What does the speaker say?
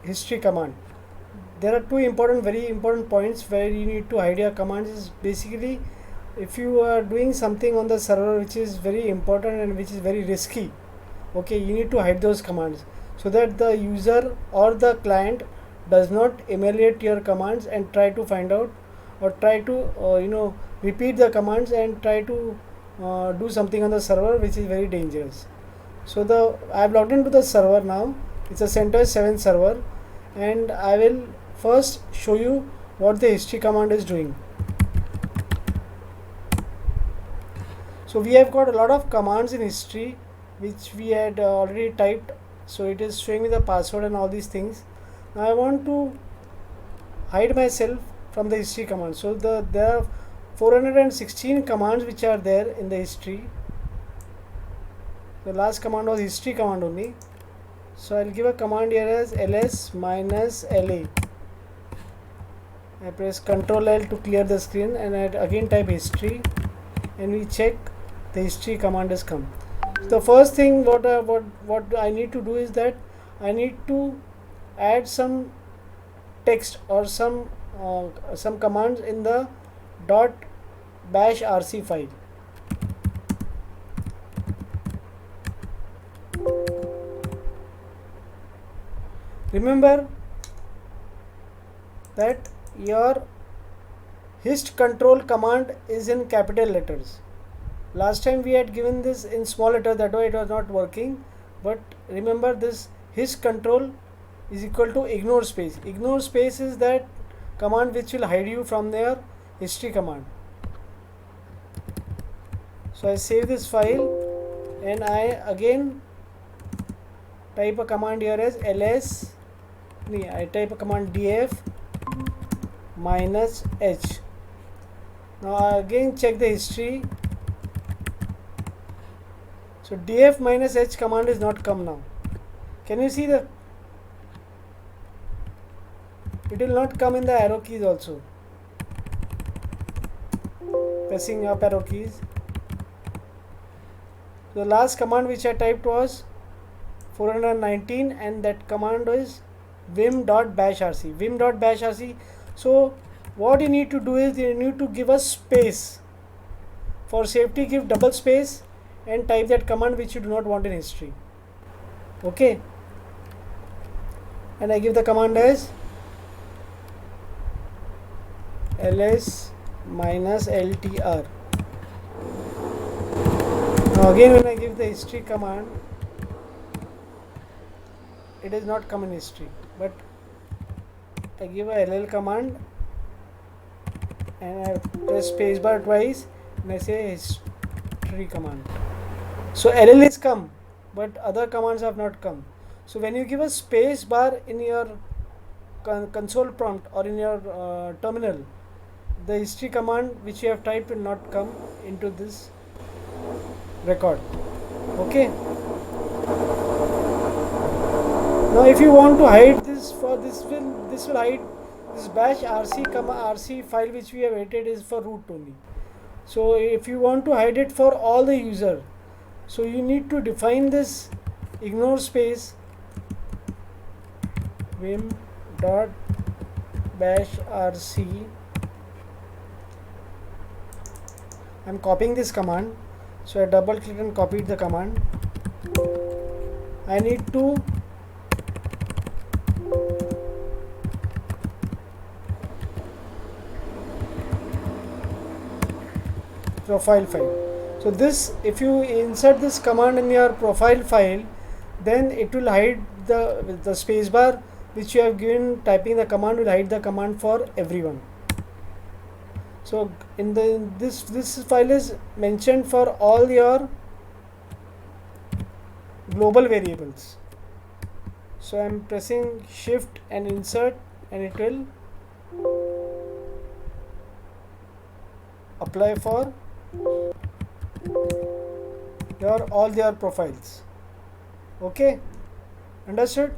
history command. There are two very important points where you need to hide your commands. Is basically if you are doing something on the server which is very important and which is very risky, okay, you need to hide those commands so that the user or the client does not emulate your commands and try to find out or try to repeat the commands and try to do something on the server which is very dangerous. So I've logged into the server now. It's a CentOS 7 server, and I will first show you what the history command is doing. So we have got a lot of commands in history which we had already typed, so it is showing me the password and all these things. Now I want to hide myself from the history command. So there are 416 commands which are there in the history. The last command was history command only. So I'll give a command here as ls -la. I press Ctrl L to clear the screen, and I again type history, and we check the history command has come. So the first thing what I need to do is that I need to add some text or some commands in the .bashrc file. Remember that your hist control command is in capital letters. Last time we had given this in small letter, that way it was not working. But remember, this hist control is equal to ignore space. Ignore space is that command which will hide you from their history command. So I save this file, and I again type a command here as I type a command df -h. Now I again check the history. So df -h command is not come now. Can you see it will not come in the arrow keys also. Pressing up arrow keys. The last command which I typed was 419, and that command is vim.bashrc. Vim.bashrc. So what you need to do is you need to give a space. For safety, give double space and type that command which you do not want in history. Okay. And I give the command as ls -ltr. Now again when I give the history command, it is not come in history, but I give a ll command and I press spacebar twice and I say history command. So ll is come, but other commands have not come. So when you give a space bar in your console prompt or in your terminal, the history command which you have typed will not come into this record. Okay. Now if you want to hide this, this will hide this bash rc file which we have edited is for root only. So if you want to hide it for all the user, so you need to define this ignore space vim.bashrc. I'm copying this command, so I double click and copied the command. I need to profile file. So this, if you insert this command in your profile file, then it will hide the spacebar which you have given typing the command will hide the command for everyone. So in this file is mentioned for all your global variables. So I am pressing shift and insert, and it will apply for all their profiles. Okay, understood?